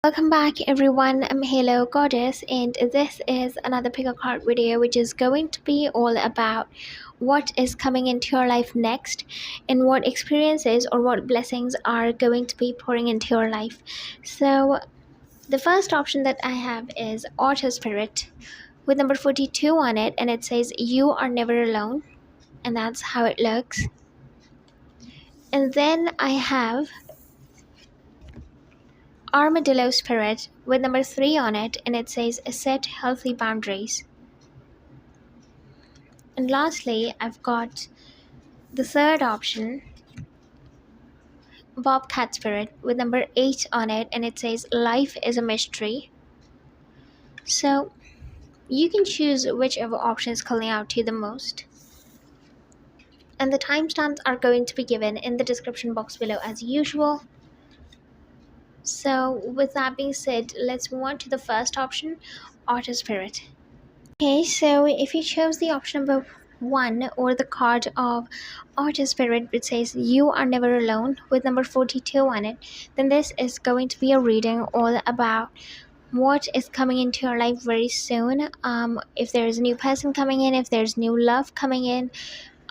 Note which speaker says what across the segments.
Speaker 1: Welcome back everyone, I'm Hello Goddess, and this is another pick a card video which is going to be all about what is coming into your life next and what experiences or what blessings are going to be pouring into your life. So the first option that I have is Auto Spirit with number 42 on it, and it says you are never alone, and that's how it looks. And then I have Armadillo Spirit with number 3 on it, and it says set healthy boundaries. And lastly, I've got the third option, Bobcat Spirit with number 8 on it, and it says life is a mystery. So you can choose whichever option is calling out to you the most. And the timestamps are going to be given in the description box below as usual. So with that being said, let's move on to the first option, Auto Spirit. Okay, so if you chose the option number 1 or the card of Auto Spirit which says you are never alone with number 42 on it, then this is going to be a reading all about what is coming into your life very soon. If there is a new person coming in, if there's new love coming in,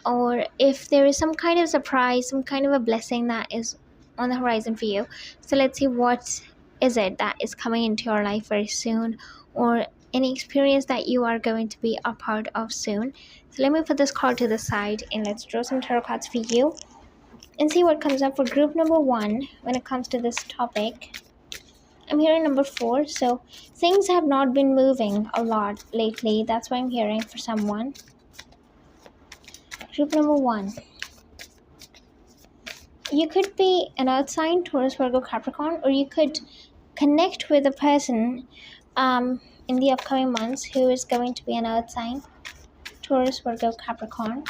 Speaker 1: or if there is some kind of surprise, some kind of a blessing that is on the horizon for you. So let's see what is it that is coming into your life very soon, or any experience that you are going to be a part of soon. So let me put this card to the side and let's draw some tarot cards for you and see what comes up for group number 1 when it comes to this topic. I'm hearing number 4, so things have not been moving a lot lately. That's what I'm hearing for someone. Group number 1. You could be an earth sign, Taurus, Virgo, Capricorn, or you could connect with a person in the upcoming months who is going to be an earth sign, Taurus, Virgo, Capricorn.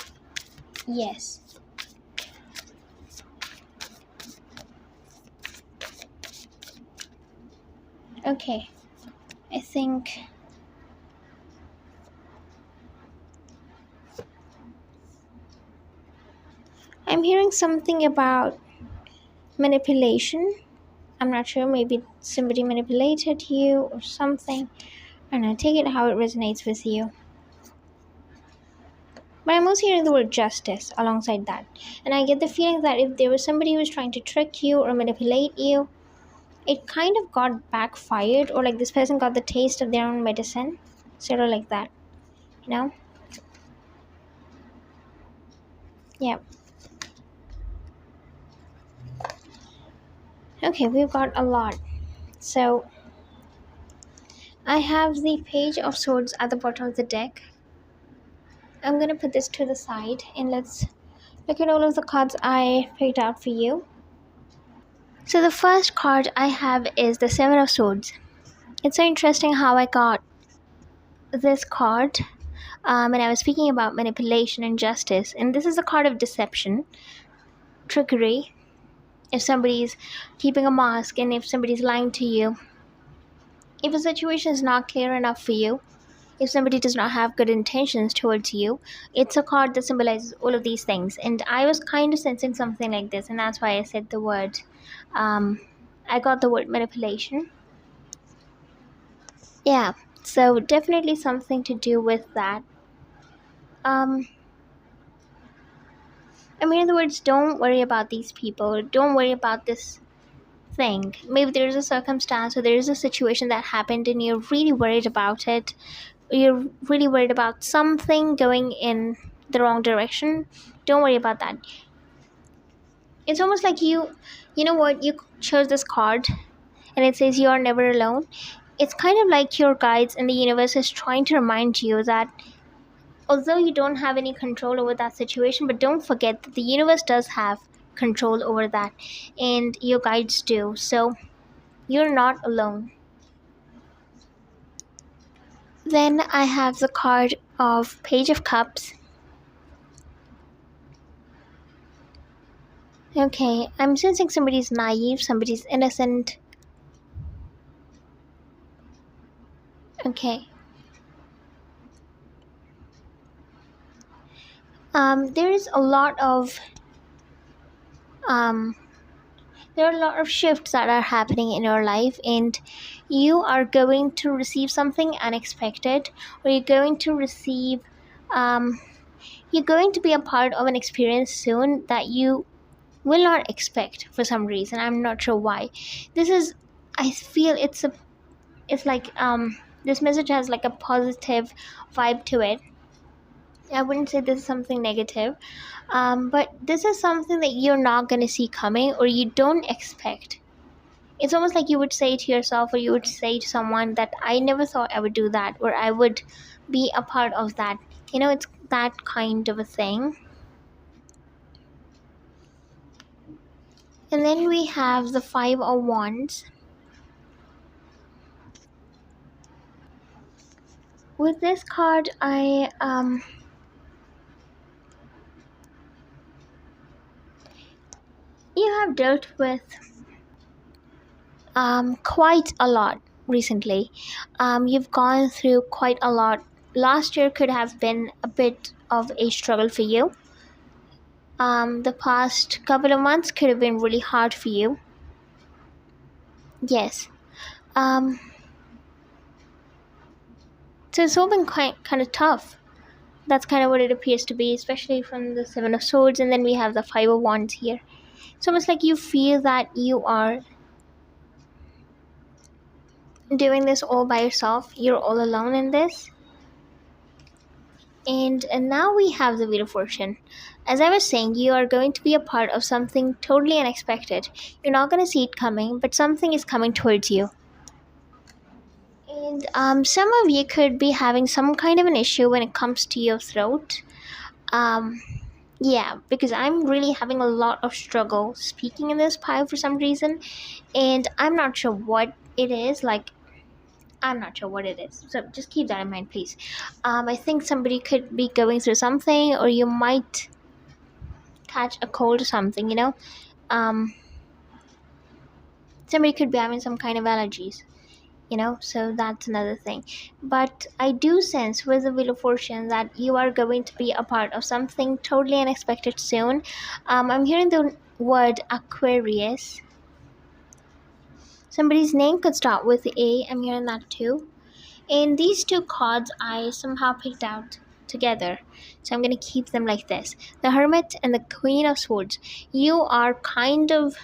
Speaker 1: Yes. Okay. I think I'm hearing something about manipulation. I'm not sure, maybe somebody manipulated you or something. I don't know, take it how it resonates with you. But I'm also hearing the word justice alongside that. And I get the feeling that if there was somebody who was trying to trick you or manipulate you, it kind of got backfired, or like this person got the taste of their own medicine. Sort of like that, you know? Yeah. Okay, we've got a lot. So I have the Page of Swords at the bottom of the deck. I'm going to put this to the side and let's look at all of the cards I picked out for you. So the first card I have is the Seven of Swords. It's so interesting how I got this card when I was speaking about manipulation and justice. And this is a card of deception, trickery. If somebody's keeping a mask and if somebody's lying to you, if a situation is not clear enough for you, if somebody does not have good intentions towards you, it's a card that symbolizes all of these things. And I was kind of sensing something like this, and that's why I said the word, I got the word manipulation. Yeah, so definitely something to do with that. I mean, in other words, don't worry about these people, don't worry about this thing. Maybe there's a circumstance or there's a situation that happened and you're really worried about it. You're really worried about something going in the wrong direction. Don't worry about that. It's almost like you know what, you chose this card and it says you are never alone. It's kind of like your guides in the universe is trying to remind you that although you don't have any control over that situation, but don't forget that the universe does have control over that and your guides do. So you're not alone. Then I have the card of Page of Cups. Okay, I'm sensing somebody's naive, somebody's innocent. Okay. There is a lot of there are a lot of shifts that are happening in your life, and you are going to receive something unexpected, or um, you're going to be a part of an experience soon that you will not expect for some reason. I'm not sure why. This is, I feel it's like this message has like a positive vibe to it. I wouldn't say this is something negative, but this is something that you're not going to see coming or you don't expect. It's almost like you would say to yourself, or you would say to someone, that I never thought I would do that, or I would be a part of that. It's that kind of a thing. And then we have the Five of Wands. With this card, you have dealt with quite a lot recently. You've gone through quite a lot. Last year could have been a bit of a struggle for you. The past couple of months could have been really hard for you. Yes. Um, so it's all been quite kind of tough. That's kind of what it appears to be, especially from the Seven of Swords, and then we have the Five of Wands here. It's almost like you feel that you are doing this all by yourself. You're all alone in this. And now we have the Wheel of Fortune. As I was saying, you are going to be a part of something totally unexpected. You're not going to see it coming, but something is coming towards you. And some of you could be having some kind of an issue when it comes to your throat. Yeah, because I'm really having a lot of struggle speaking in this pile for some reason, and I'm not sure what it is. Like, I'm not sure what it is. So just keep that in mind, please. I think somebody could be going through something, or you might catch a cold or something, Um, somebody could be having some kind of allergies, so that's another thing. But I do sense with the Wheel of Fortune that you are going to be a part of something totally unexpected soon. I'm hearing the word Aquarius. Somebody's name could start with A. I'm hearing that too. And these two cards I somehow picked out together. So I'm going to keep them like this. The Hermit and the Queen of Swords. You are kind of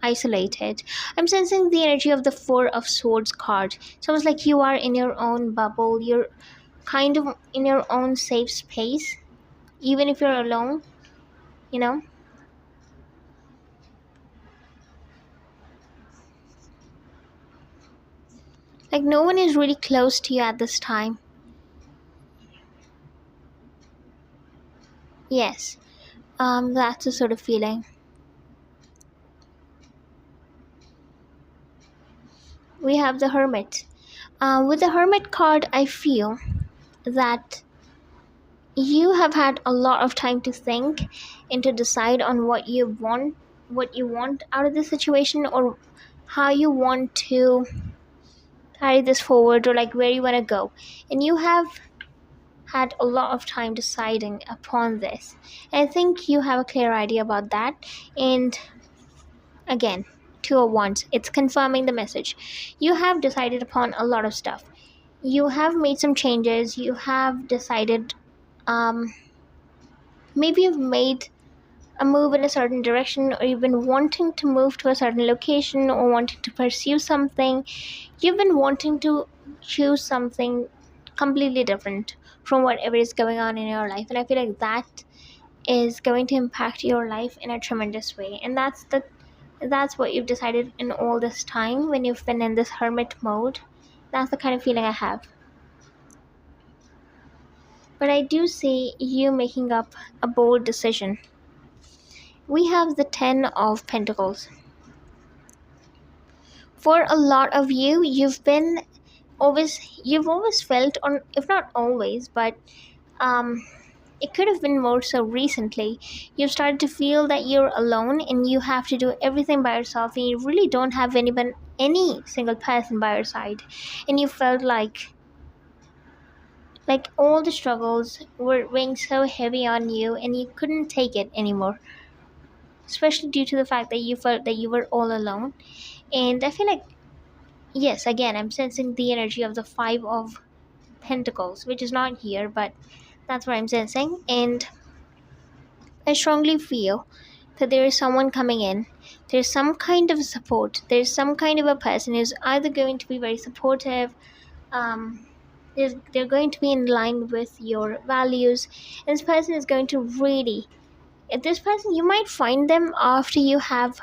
Speaker 1: isolated. I'm sensing the energy of the Four of Swords card. It's almost like you are in your own bubble. You're kind of in your own safe space. Even if you're alone, you know? Like no one is really close to you at this time. Yes. That's the sort of feeling. We have the Hermit. With the Hermit card, I feel that you have had a lot of time to think and to decide on what you want out of this situation, or how you want to carry this forward, or like where you want to go. And you have had a lot of time deciding upon this. I think you have a clear idea about that. And again, two of wands, it's confirming the message. You have decided upon a lot of stuff. You have made some changes. You have decided, maybe you've made a move in a certain direction, or you've been wanting to move to a certain location, or wanting to pursue something. You've been wanting to choose something completely different from whatever is going on in your life, and I feel like that is going to impact your life in a tremendous way. And that's what you've decided in all this time when you've been in this hermit mode. That's the kind of feeling I have. But I do see you making up a bold decision. We have the Ten of Pentacles. For a lot of you, you've always felt, on, if not always, but um it could have been more so recently, you've started to feel that you're alone and you have to do everything by yourself, and you really don't have any single person by your side. And you felt like all the struggles were weighing so heavy on you, and you couldn't take it anymore. especially due to the fact that you felt that you were all alone. And I feel like, yes, again, I'm sensing the energy of the Five of Pentacles, which is not here, but that's what I'm sensing. And I strongly feel that there is someone coming in. There's some kind of support. There's some kind of a person who's either going to be very supportive, um, they're going to be in line with your values, and this person is going to really, if this person, you might find them after you have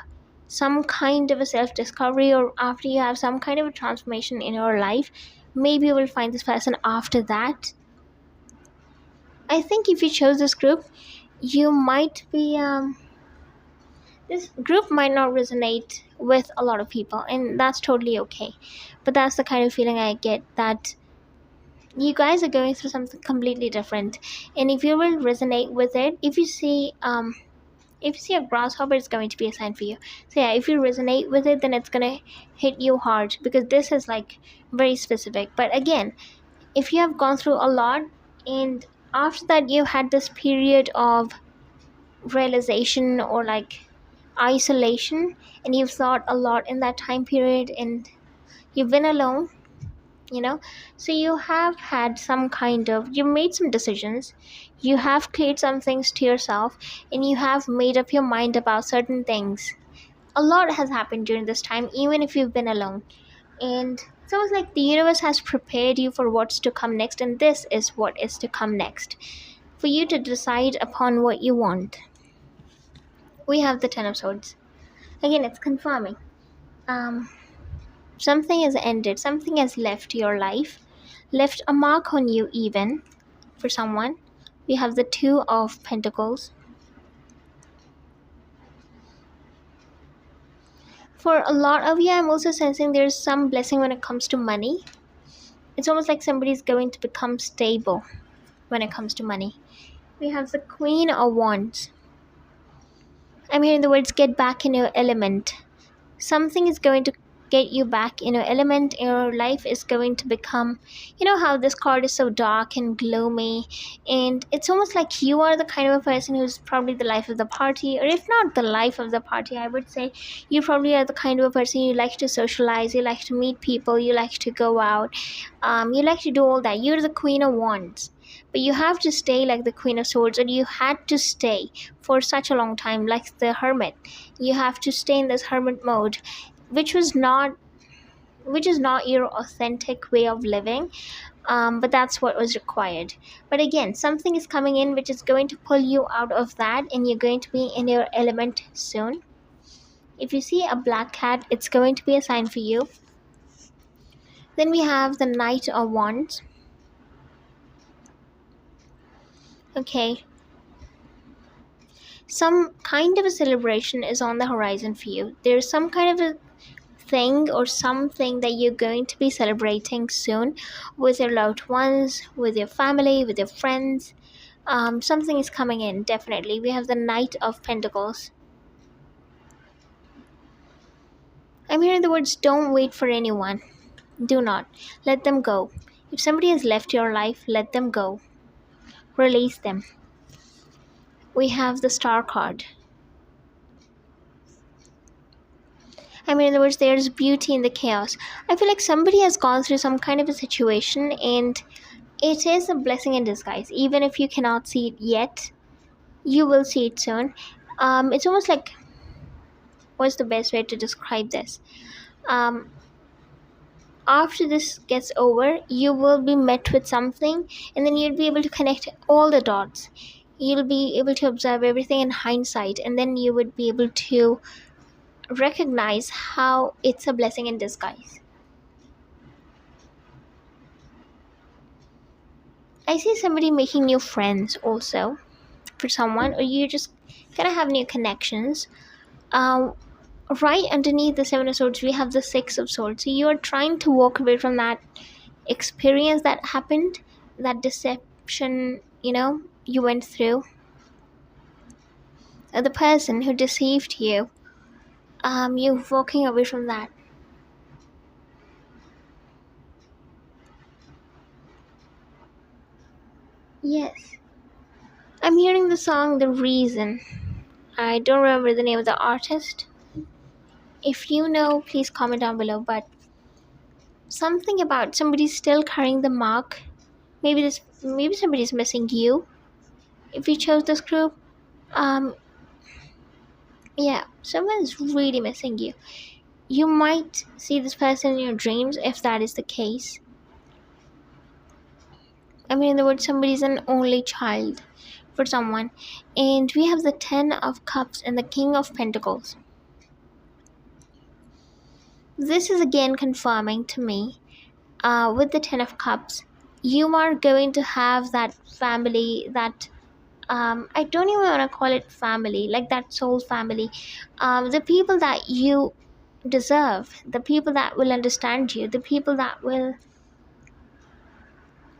Speaker 1: some kind of a self-discovery, or after you have some kind of a transformation in your life. Maybe you will find this person after that. I think if you chose this group, you might be this group might not resonate with a lot of people, and that's totally okay. But that's the kind of feeling I get, that you guys are going through something completely different. And if you will resonate with it, if you see a grasshopper, it's going to be a sign for you. So yeah, if you resonate with it, then it's gonna hit you hard, because this is like very specific. But again, if you have gone through a lot, and after that you had this period of realization, or like isolation, and you've thought a lot in that time period, and you've been alone, so you have had some kind of, you made some decisions, you have cleared some things to yourself, and you have made up your mind about certain things. A lot has happened during this time, even if you've been alone. And it's almost like the universe has prepared you for what's to come next, and this is what is to come next, for you to decide upon what you want. We have the Ten of Swords. Again, it's confirming. Something has ended, something has left your life, left a mark on you, even for someone. We have the Two of Pentacles. For a lot of you, I'm also sensing there's some blessing when it comes to money. It's almost like somebody's going to become stable when it comes to money. We have the Queen of Wands. I'm hearing the words get back in your element. Something is going to get you back in your element. Your life is going to become, how this card is so dark and gloomy, and it's almost like you are the kind of a person who's probably the life of the party, or if not the life of the party, I would say you probably are the kind of a person, you like to socialize, you like to meet people, you like to go out, you like to do all that. You're the Queen of Wands, but you have to stay like the Queen of Swords, or you had to stay for such a long time like the Hermit. You have to stay in this hermit mode, which is not your authentic way of living, but that's what was required. But again, something is coming in which is going to pull you out of that, and you're going to be in your element soon. If you see a black cat, it's going to be a sign for you. Then we have the Knight of Wands. Okay, some kind of a celebration is on the horizon for you. There's some kind of a thing or something that you're going to be celebrating soon with your loved ones, with your family, with your friends. Something is coming in, definitely. We have the Knight of Pentacles. I'm hearing the words don't wait for anyone. Do not. Let them go. If somebody has left your life, let them go. Release them. We have the Star card. I mean, in other words, there's beauty in the chaos. I feel like somebody has gone through some kind of a situation, and it is a blessing in disguise. Even if you cannot see it yet, you will see it soon. It's almost like, what's the best way to describe this? After this gets over, you will be met with something, and then you'll be able to connect all the dots. You'll be able to observe everything in hindsight, and then you would be able to recognize how it's a blessing in disguise. I see somebody making new friends also for someone, or you just gonna have new connections. Right underneath the Seven of Swords, we have the Six of Swords. So you are trying to walk away from that experience that happened, that deception, you went through. The person who deceived you, you're walking away from that. Yes. I'm hearing the song The Reason. I don't remember the name of the artist. If you know, please comment down below. But something about somebody still carrying the mark. Maybe somebody's missing you. If you chose this group, um, yeah, someone's really missing you. You might see this person in your dreams if that is the case. I mean, in the words, somebody's an only child for someone. And we have the Ten of Cups and the King of Pentacles. This is again confirming to me, with the Ten of Cups, you are going to have that family, that I don't even want to call it family, like that soul family, the people that you deserve, the people that will understand you, the people that will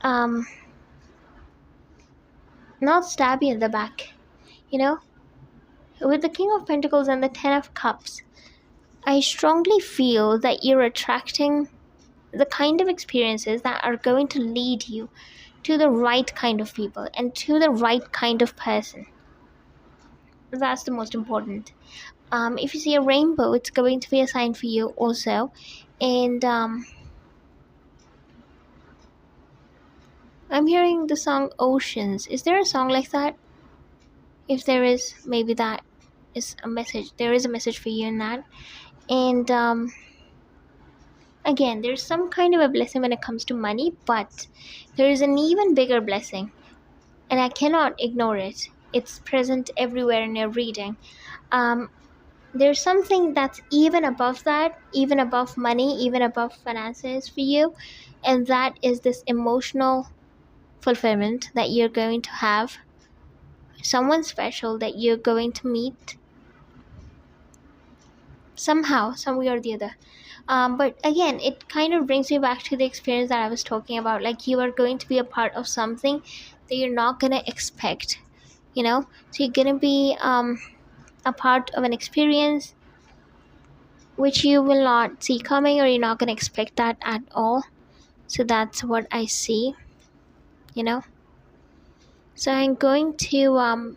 Speaker 1: um, not stab you in the back, you know. With the King of Pentacles and the Ten of Cups, I strongly feel that you're attracting the kind of experiences that are going to lead you to the right kind of people and to the right kind of person. That's the most important. If you see a rainbow, it's going to be a sign for you also. And I'm hearing the song Oceans. Is there a song like that? If there is, maybe that is a message. There is a message for you in that. And again, there's some kind of a blessing when it comes to money, but there is an even bigger blessing, and I cannot ignore it. It's present everywhere in your reading. There's something that's even above that, even above money, even above finances for you, and that is this emotional fulfillment that you're going to have. Someone special that you're going to meet somehow, some way or the other. But again, it kind of brings me back to the experience that I was talking about. Like, you are going to be a part of something that you're not going to expect, you know. So you're going to be a part of an experience which you will not see coming, or you're not going to expect that at all. So that's what I see, you know. So I'm going to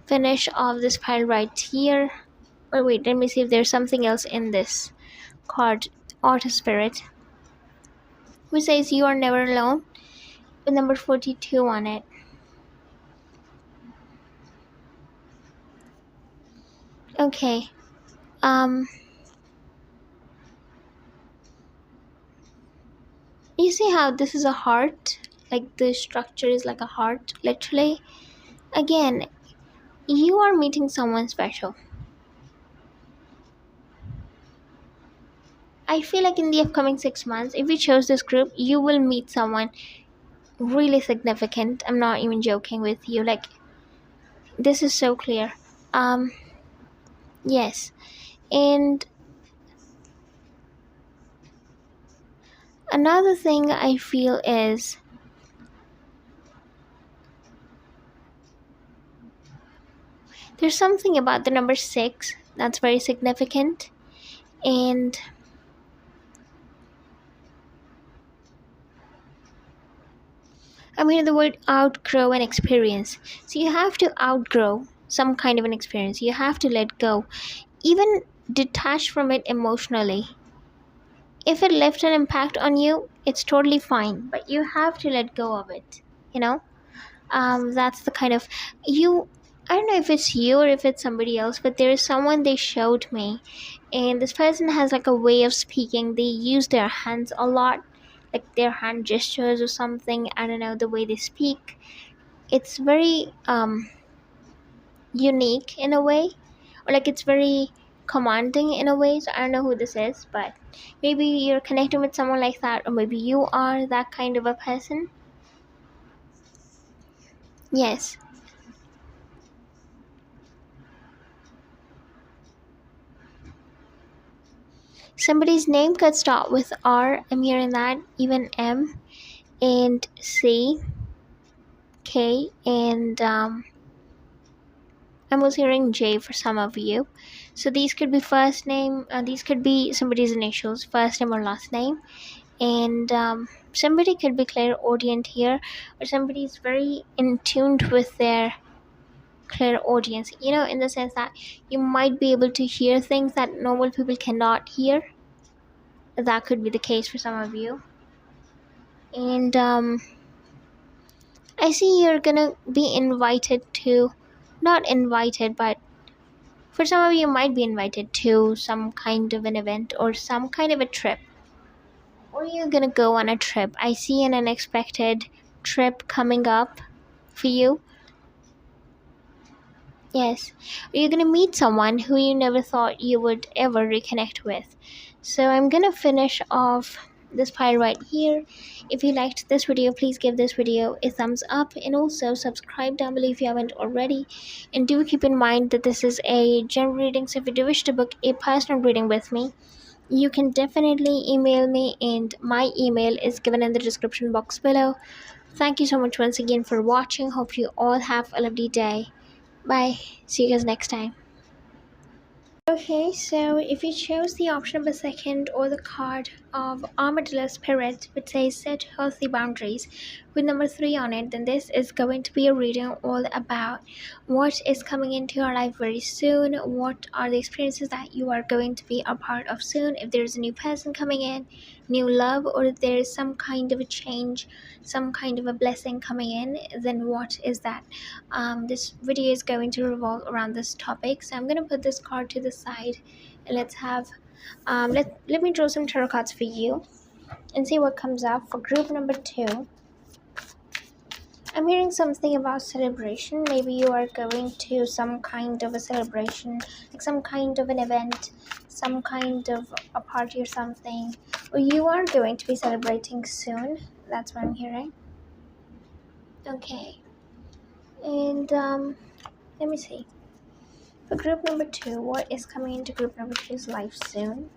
Speaker 1: finish off this pile right here. Oh wait, let me see if there's something else in this card. Artist Spirit, who says you are never alone, with number 42 on it. Okay. You see how this is a heart? Like, the structure is like a heart, literally. Again, you are meeting someone special. I feel like in the upcoming 6 months, if you chose this group, you will meet someone really significant. I'm not even joking with you. Like, this is so clear. Yes. And another thing I feel is there's something about the number 6 that's very significant. And I'm hearing the word outgrow an experience. So you have to outgrow some kind of an experience. You have to let go, even detach from it emotionally. If it left an impact on you, it's totally fine, but you have to let go of it, you know. That's the kind of you. I don't know if it's you or if it's somebody else, but there is someone they showed me, and this person has like a way of speaking. They use their hands a lot, like their hand gestures or something. I don't know, the way they speak. It's very unique in a way, or like it's very commanding in a way. So I don't know who this is, but maybe you're connecting with someone like that, or maybe you are that kind of a person. Yes. Somebody's name could start with R. I'm hearing that. Even M and C, K, and I was hearing J for some of you. So these could be first name. These could be somebody's initials, first name or last name. And somebody could be clairaudient here, or somebody's very in tuned with their clairaudience, in the sense that you might be able to hear things that normal people cannot hear. That could be the case for some of you. And I see you're gonna be invited to, not invited, but for some of you might be invited to some kind of an event or some kind of a trip. Or you're gonna go on a trip. I see an unexpected trip coming up for you. Yes, you're gonna meet someone who you never thought you would ever reconnect with. So I'm gonna finish off this pile right here. If you liked this video, please give this video a thumbs up and also subscribe down below if you haven't already. And do keep in mind that this is a general reading, so if you do wish to book a personal reading with me, you can definitely email me, and my email is given in the description box below. Thank you so much once again for watching. Hope you all have a lovely day. Bye. See you guys next time. Okay, so if you chose the option of a second or the card of Armadillo Spirit, which says set healthy boundaries with number 3 on it, then this is going to be a reading all about what is coming into your life very soon, what are the experiences that you are going to be a part of soon, if there's a new person coming in, new love, or if there is some kind of a change, some kind of a blessing coming in, then what is that? This video is going to revolve around this topic, so I'm going to put this card to the side and let's have let me draw some tarot cards for you and see what comes up for group number 2. I'm hearing something about celebration. Maybe you are going to some kind of a celebration, like some kind of an event, some kind of a party or something, or you are going to be celebrating soon. That's what I'm hearing. Okay, and let me see. For group number 2, what is coming into group number 2's life soon?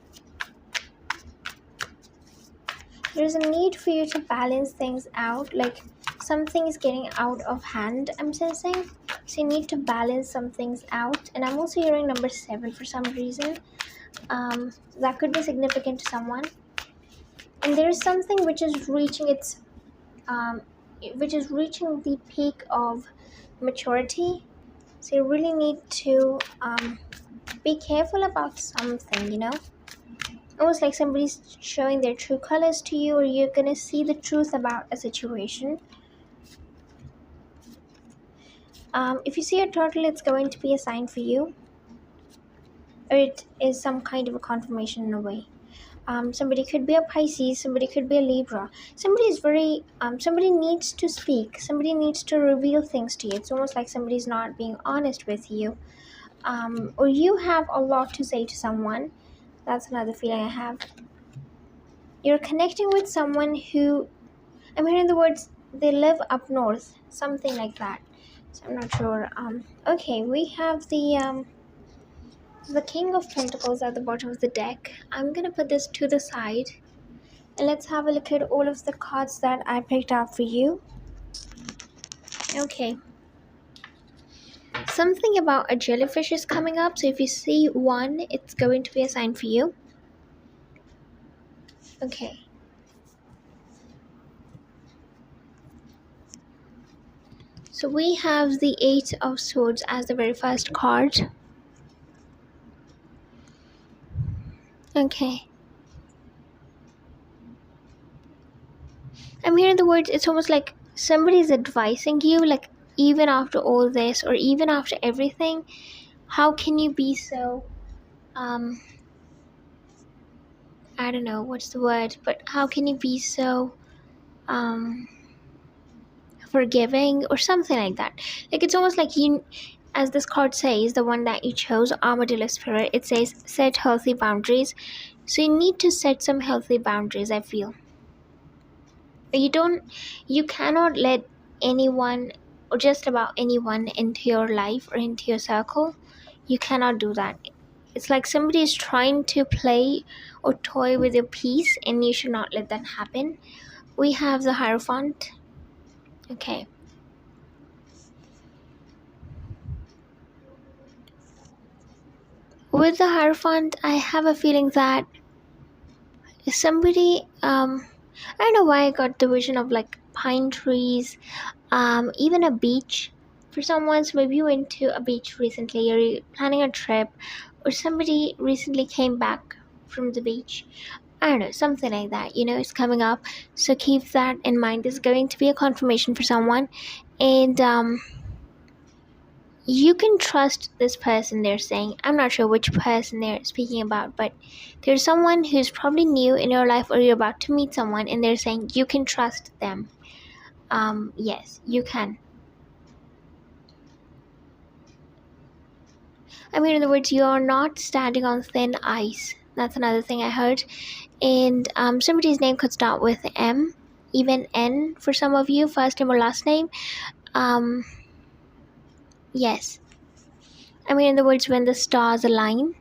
Speaker 1: There's a need for you to balance things out, like something is getting out of hand, I'm sensing. So you need to balance some things out. And I'm also hearing number 7 for some reason. That could be significant to someone. And there's something which is reaching the peak of maturity. So you really need to be careful about something, almost like somebody's showing their true colors to you, or you're gonna see the truth about a situation. If you see a turtle, it's going to be a sign for you, or it is some kind of a confirmation in a way. Somebody could be a Pisces, somebody could be a Libra. Somebody is somebody needs to speak, somebody needs to reveal things to you. It's almost like somebody's not being honest with you, or you have a lot to say to someone. That's another feeling I have. You're connecting with someone who, I'm hearing the words, they live up north, something like that. So I'm not sure. Okay, we have the King of Pentacles at the bottom of the deck. I'm gonna put this to the side, and let's have a look at all of the cards that I picked out for you. Okay. Something about a jellyfish is coming up, so if you see one, it's going to be a sign for you. Okay. So we have the 8 of Swords as the very first card. Okay. I'm hearing the words, it's almost like somebody's advising you, like even after all this, or even after everything, how can you be so, I don't know what's the word, but how can you be so, forgiving or something like that. Like it's almost like you, as this card says, the one that you chose, Armadillo Spirit, it says set healthy boundaries. So you need to set some healthy boundaries, I feel. You cannot let anyone or just about anyone into your life or into your circle. You cannot do that. It's like somebody is trying to play or toy with your peace, and you should not let that happen. We have the Hierophant. Okay. With the Hierophant, I have a feeling that somebody, I don't know why I got the vision of like pine trees, even a beach, For someone, so maybe you went to a beach recently, or you're planning a trip, or somebody recently came back from the beach. I don't know, something like that, it's coming up. So keep that in mind. This is going to be a confirmation for someone. And you can trust this person, they're saying. I'm not sure which person they're speaking about, but there's someone who's probably new in your life, or you're about to meet someone, and they're saying you can trust them. Yes, you can. I mean, in other words, you're not standing on thin ice. That's another thing I heard. And somebody's name could start with M, even N for some of you, first name or last name. Um, yes. I mean, in other words, when the stars align,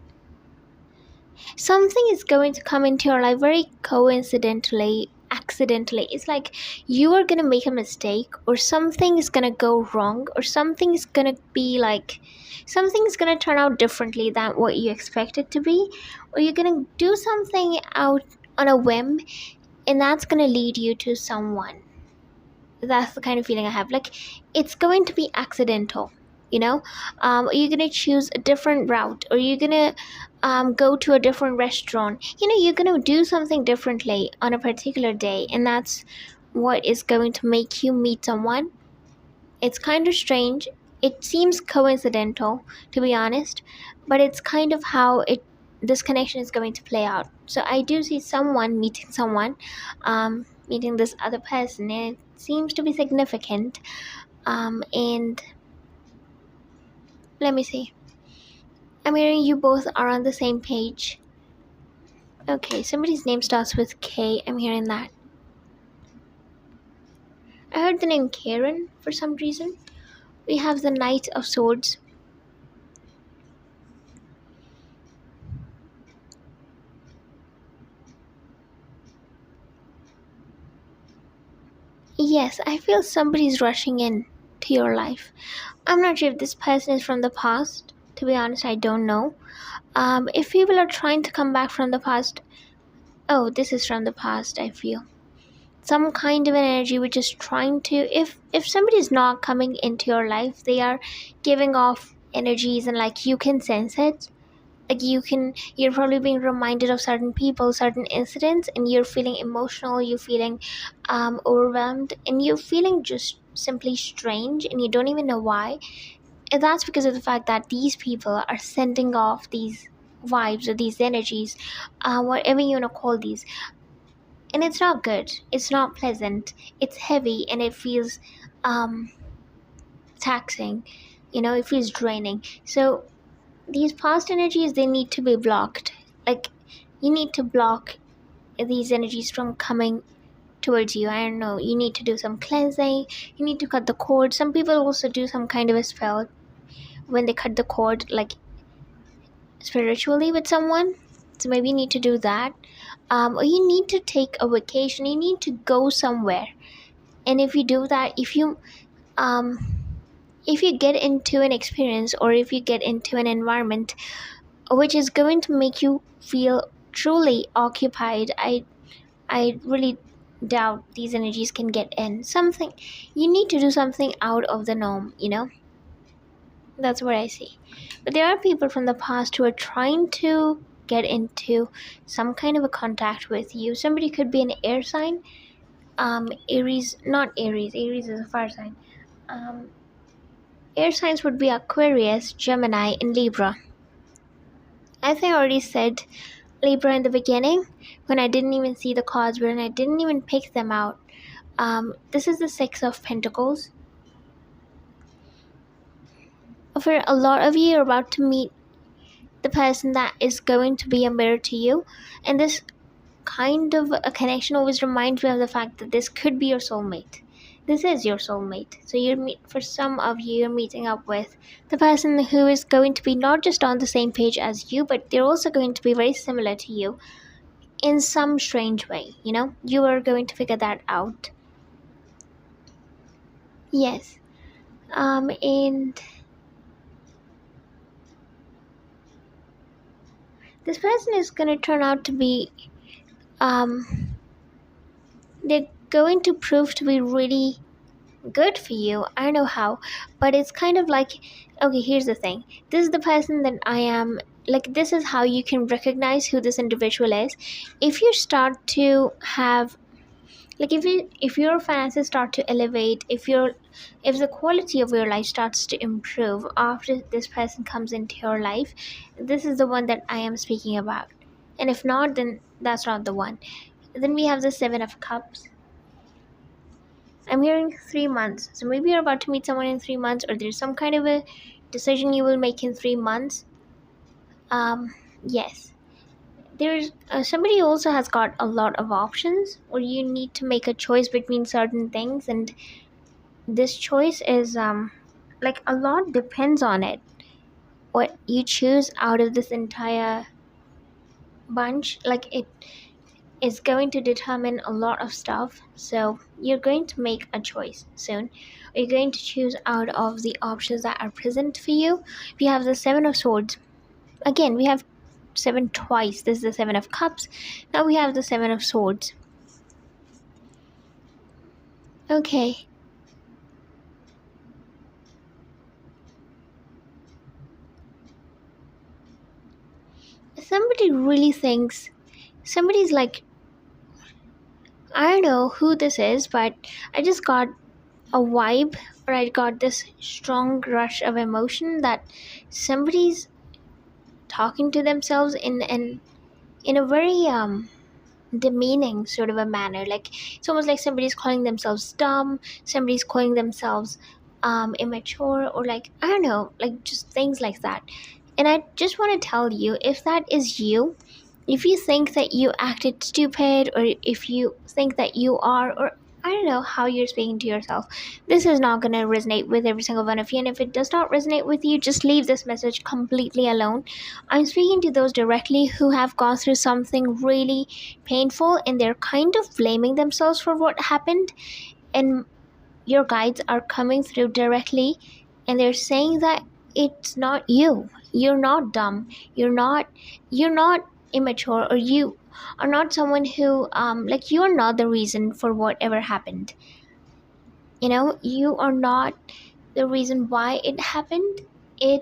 Speaker 1: something is going to come into your life very coincidentally, accidentally. It's like you are going to make a mistake, or something is going to go wrong, or something is going to be like, something is going to turn out differently than what you expect it to be, or you're going to do something out on a whim, and that's going to lead you to someone. That's the kind of feeling I have. Like, it's going to be accidental, are you going to choose a different route, or you're going to go to a different restaurant. You're going to do something differently on a particular day, and that's what is going to make you meet someone. It's kind of strange. It seems coincidental, to be honest, but it's kind of how this connection is going to play out. So I do see someone meeting someone, meeting this other person, and it seems to be significant. And let me see. I'm hearing you both are on the same page. Okay, somebody's name starts with K. I'm hearing that. I heard the name Karen for some reason. We have the Knight of Swords. Yes, I feel somebody's rushing in to your life. I'm not sure if this person is from the past. To be honest, I don't know. If people are trying to come back from the past, oh, this is from the past, I feel. Some kind of an energy which is trying to, if somebody is not coming into your life, they are giving off energies, and like you can sense it. Like you're probably being reminded of certain people, certain incidents, and you're feeling emotional, you're feeling overwhelmed, and you're feeling just simply strange, and you don't even know why. And that's because of the fact that these people are sending off these vibes or these energies, whatever you want to call these. And it's not good, it's not pleasant, it's heavy, and it feels taxing, it feels draining. So these past energies, they need to be blocked. Like, you need to block these energies from coming towards you. I don't know, you need to do some cleansing, you need to cut the cord. Some people also do some kind of a spell when they cut the cord, like spiritually with someone. So maybe you need to do that, or you need to take a vacation, you need to go somewhere. And if you do that, if you get into an experience, or if you get into an environment which is going to make you feel truly occupied, I really doubt these energies can get in. Something, you need to do something out of the norm, that's what I see. But there are people from the past who are trying to get into some kind of a contact with you. Somebody could be an air sign. Aries, not Aries. Aries is a fire sign. Air signs would be Aquarius, Gemini, and Libra. I think I already said Libra in the beginning, when I didn't even see the cards, when I didn't even pick them out. This is the Six of Pentacles. For a lot of you, you're about to meet the person that is going to be a mirror to you, and this kind of a connection always reminds me of the fact that this could be your soulmate. This is your soulmate. So for some of you, you're meeting up with the person who is going to be not just on the same page as you, but they're also going to be very similar to you in some strange way. You are going to figure that out. Yes. And this person is going to turn out to be they're going to prove to be really good for you. I know how, but it's kind of like, okay, here's the thing. This is the person that I am. Like, this is how you can recognize who this individual is. If you start to have, like, if your finances start to elevate, if the quality of your life starts to improve after this person comes into your life, this is the one that I am speaking about. And if not, then that's not the one. Then we have the Seven of Cups. I'm hearing 3 months. So maybe you're about to meet someone in 3 months, or there's some kind of a decision you will make in 3 months. Yes. There's somebody also has got a lot of options, or you need to make a choice between certain things, and this choice is like a lot depends on it. What you choose out of this entire bunch, like it is going to determine a lot of stuff. So you're going to make a choice soon. You're going to choose out of the options that are present for you. We have the Seven of Swords. Again, we have seven twice. This is the Seven of Cups. Now we have the Seven of Swords. Okay. Somebody really thinks, somebody's like, I don't know who this is, but I just got a vibe, or I got this strong rush of emotion that somebody's talking to themselves in a very demeaning sort of a manner. Like, it's almost like somebody's calling themselves dumb, somebody's calling themselves immature, or like, I don't know, like just things like that. And I just want to tell you, if that is you, if you think that you acted stupid, or if you think that you are, or I don't know how you're speaking to yourself, this is not going to resonate with every single one of you. And if it does not resonate with you, just leave this message completely alone. I'm speaking to those directly who have gone through something really painful, and they're kind of blaming themselves for what happened. And your guides are coming through directly, and they're saying that it's not you. You're not dumb. You're not immature, or you are not someone who like, you're not the reason for whatever happened. You are not the reason why it happened. You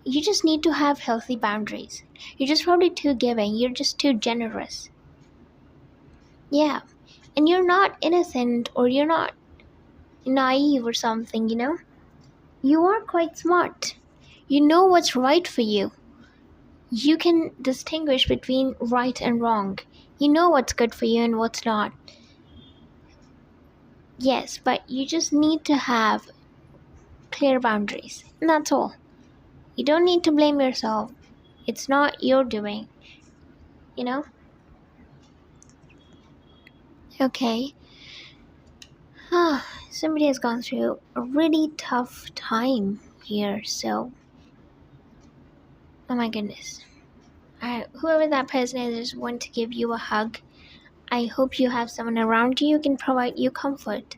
Speaker 1: just need to have healthy boundaries. You're just probably too giving. You're just too generous. Yeah. And you're not innocent, or you're not naive or something. You are quite smart. You know what's right for you. You can distinguish between right and wrong. You know what's good for you and what's not. Yes, but you just need to have clear boundaries. And that's all. You don't need to blame yourself. It's not your doing. You know? Okay. Somebody has gone through a really tough time here, so. Oh my goodness. Whoever that person is, I just want to give you a hug. I hope you have someone around you who can provide you comfort.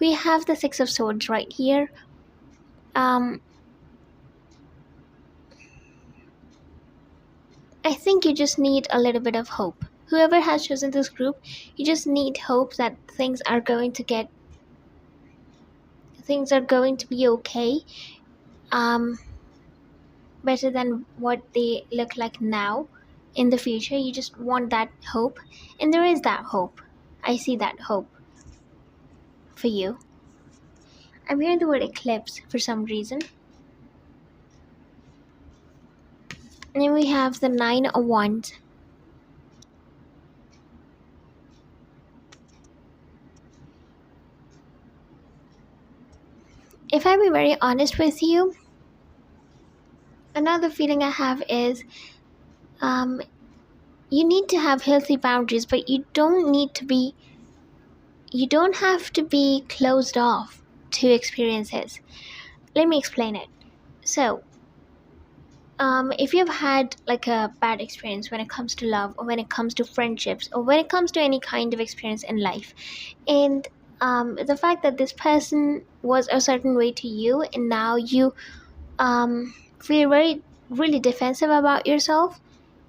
Speaker 1: We have the Six of Swords right here. I think you just need a little bit of hope. Whoever has chosen this group, you just need hope that things are going to be okay. Better than what they look like now. In the future, you just want that hope, and there is that hope. I see that hope for you. I'm hearing the word eclipse for some reason. And then we have the Nine of Wands. If I be very honest with you, another feeling I have is you need to have healthy boundaries, but you don't have to be closed off to experiences. Let me explain it. So, if you've had like a bad experience when it comes to love, or when it comes to friendships, or when it comes to any kind of experience in life, and the fact that this person was a certain way to you, and now you feel really defensive about yourself,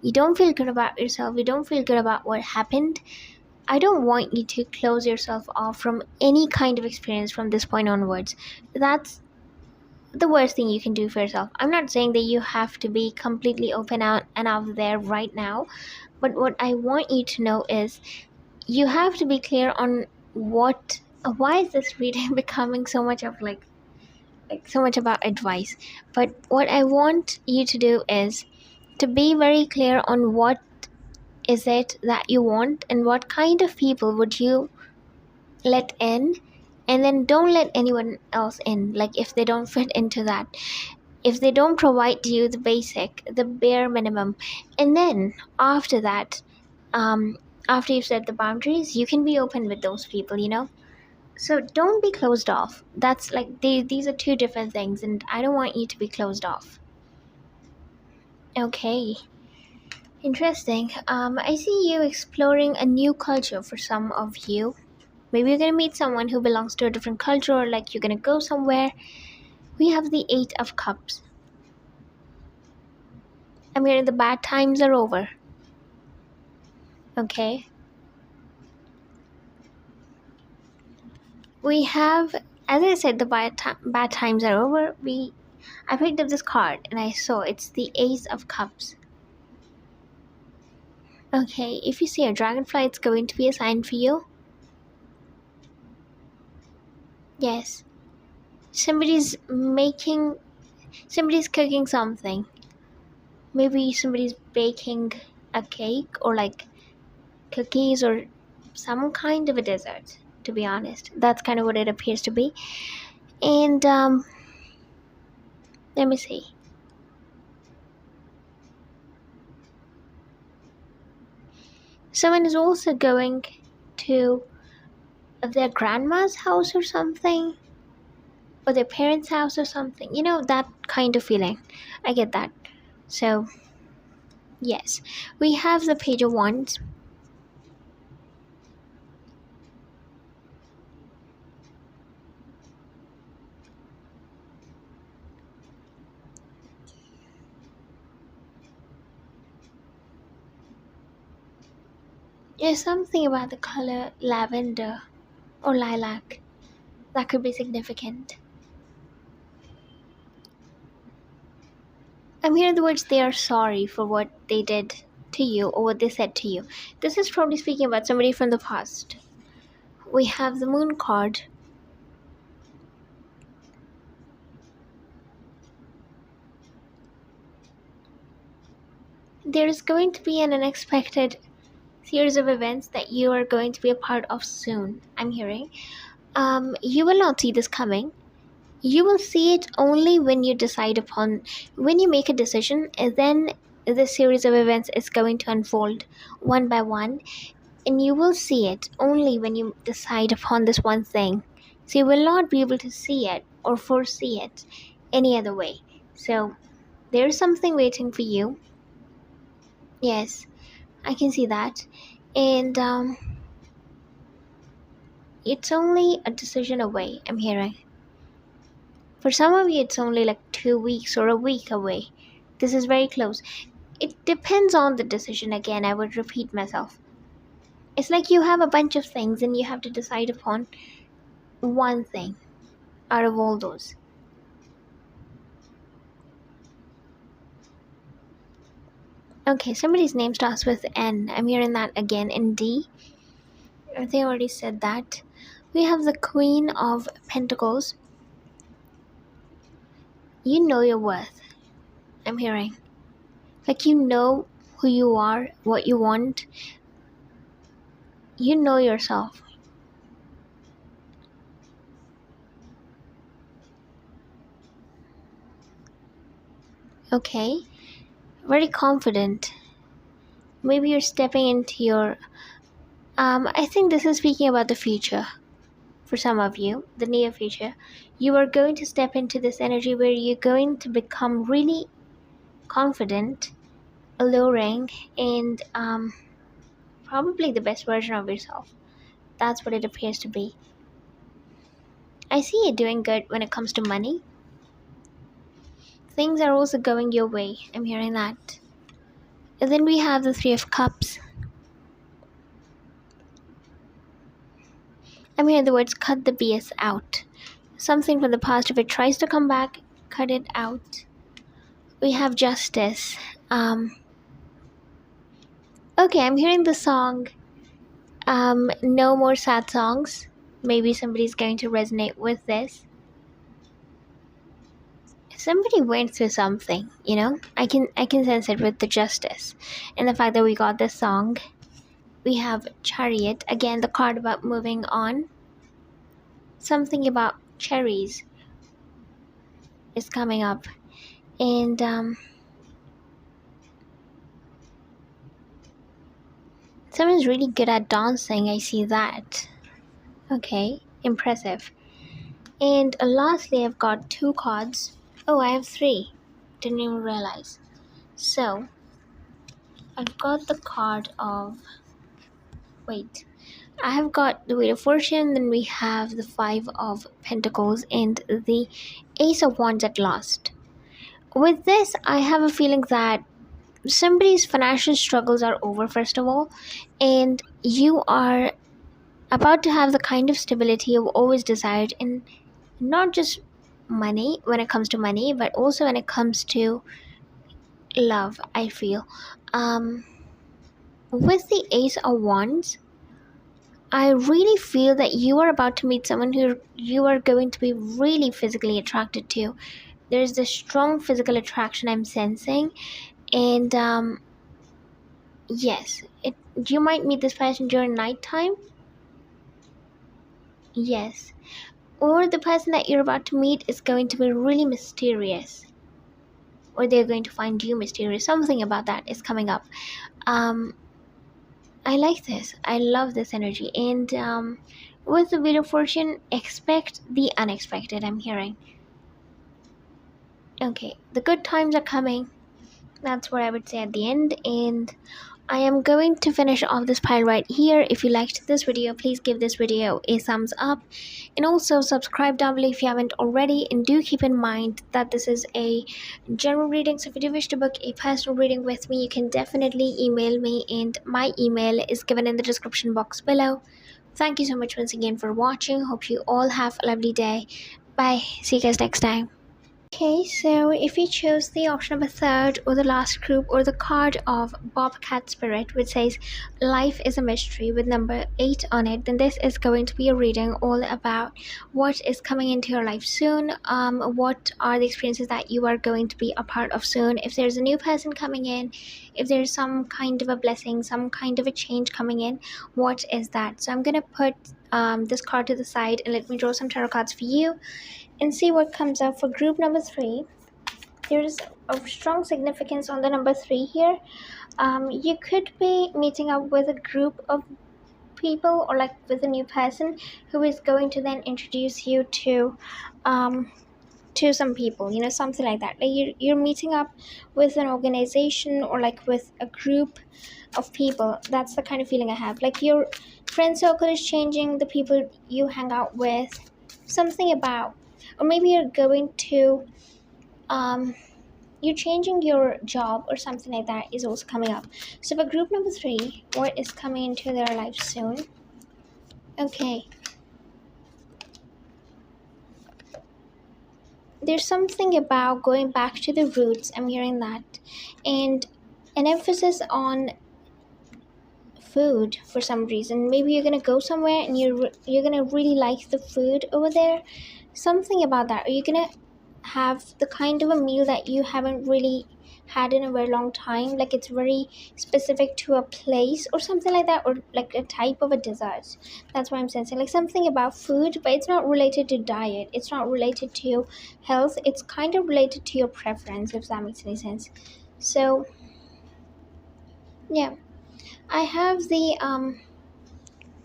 Speaker 1: you don't feel good about yourself, you don't feel good about what happened, I don't want you to close yourself off from any kind of experience from this point onwards. That's the worst thing you can do for yourself. I'm not saying that you have to be completely open out and out there right now, but what I want you to know is you have to be clear on what why is this reading becoming so much of like so much about advice. But what I want you to do is to be very clear on what is it that you want and what kind of people would you let in, and then don't let anyone else in, like if they don't fit into that, if they don't provide you the basic, the bare minimum. And then after that, um after you've set the boundaries, you can be open with those people, so don't be closed off. That's like these are two different things, and I don't want you to be closed off. Okay, interesting. I see you exploring a new culture for some of you. Maybe you're gonna meet someone who belongs to a different culture, or like you're gonna go somewhere. We have the Eight of Cups. I mean, the bad times are over. Okay. We have, as I said, the bad times are over. I picked up this card and I saw it's the Ace of Cups. Okay, if you see a dragonfly, it's going to be a sign for you. Yes. Somebody's cooking something. Maybe somebody's baking a cake or like cookies or some kind of a dessert, to be honest. That's kind of what it appears to be. And let me see. Someone is also going to their grandma's house or something, or their parents' house or something. That kind of feeling. I get that. So, yes, we have the Page of Wands. There's something about the color lavender or lilac that could be significant. I'm hearing the words they are sorry for what they did to you or what they said to you. This is probably speaking about somebody from the past. We have the Moon card. There is going to be an unexpected series of events that you are going to be a part of soon, I'm hearing. You will not see this coming. You will see it only when you when you make a decision, and then this series of events is going to unfold one by one, and you will see it only when you decide upon this one thing. So you will not be able to see it or foresee it any other way. So there's something waiting for you. Yes, I can see that. And it's only a decision away, I'm hearing. For some of you, it's only like 2 weeks or a week away. This is very close. It depends on the decision again, I would repeat myself. It's like you have a bunch of things and you have to decide upon one thing out of all those. Okay, somebody's name starts with N. I'm hearing that again. In D. They already said that. We have the Queen of Pentacles. You know your worth, I'm hearing. Like you know who you are, what you want. You know yourself. Okay? Very confident. Maybe you're stepping into your... I think this is speaking about the future. For some of you, the near future. You are going to step into this energy where you're going to become really confident, alluring, and probably the best version of yourself. That's what it appears to be. I see you doing good when it comes to money. Things are also going your way. I'm hearing that. And then we have the Three of Cups. I'm hearing the words cut the BS out. Something from the past, if it tries to come back, cut it out. We have justice. Okay, I'm hearing the song No More Sad Songs. Maybe somebody's going to resonate with this. Somebody went through something, I can sense it with the justice and the fact that we got this song. We have Chariot again, the card about moving on. Something about cherries is coming up, and someone's really good at dancing. I see that. Okay, impressive. And lastly, I've got 2 cards. Oh, I have 3. Didn't even realize. So I've got the card of, wait, I have got the Wheel of Fortune, then we have the 5 of Pentacles, and the Ace of Wands at last. With this, I have a feeling that somebody's financial struggles are over, first of all, and you are about to have the kind of stability you've always desired, in not just money, when it comes to money, but also when it comes to love, I feel. With the Ace of Wands, I really feel that you are about to meet someone who you are going to be really physically attracted to. There's this strong physical attraction I'm sensing, and yes, you might meet this person during nighttime. Yes, or the person that you're about to meet is going to be really mysterious, or they're going to find you mysterious. Something about that is coming up. I like this. I love this energy. And with the Wheel of Fortune, expect the unexpected, I'm hearing. Okay, the good times are coming. That's what I would say at the end. And I am going to finish off this pile right here. If you liked this video, please give this video a thumbs up. And also subscribe down below if you haven't already. And do keep in mind that this is a general reading. So if you do wish to book a personal reading with me, you can definitely email me. And my email is given in the description box below. Thank you so much once again for watching. Hope you all have a lovely day. Bye. See you guys next time. Okay, so if you chose the option of a third or the last group, or the card of Bobcat Spirit, which says life is a mystery with number 8 on it, then this is going to be a reading all about what is coming into your life soon. What are the experiences that you are going to be a part of soon? If there's a new person coming in, if there's some kind of a blessing, some kind of a change coming in, what is that? So I'm gonna put this card to the side and let me draw some tarot cards for you and see what comes up for group number 3. There's a strong significance on the number 3 here. You could be meeting up with a group of people, or like with a new person who is going to then introduce you to some people, something like that. Like you're meeting up with an organization, or like with a group of people. That's the kind of feeling I have. Like your friend circle is changing, the people you hang out with, something about, or maybe you're going to you're changing your job or something like that is also coming up. So for group number 3, what is coming into their life soon? Okay, there's something about going back to the roots. I'm hearing that, and an emphasis on food for some reason. Maybe you're gonna go somewhere and you're gonna really like the food over there. Something about that. Or you're gonna have the kind of a meal that you haven't really had in a very long time. Like it's very specific to a place or something like that, or like a type of a dessert. That's what I'm sensing. Like something about food, but it's not related to diet. It's not related to health. It's kind of related to your preference, if that makes any sense. So yeah. I have the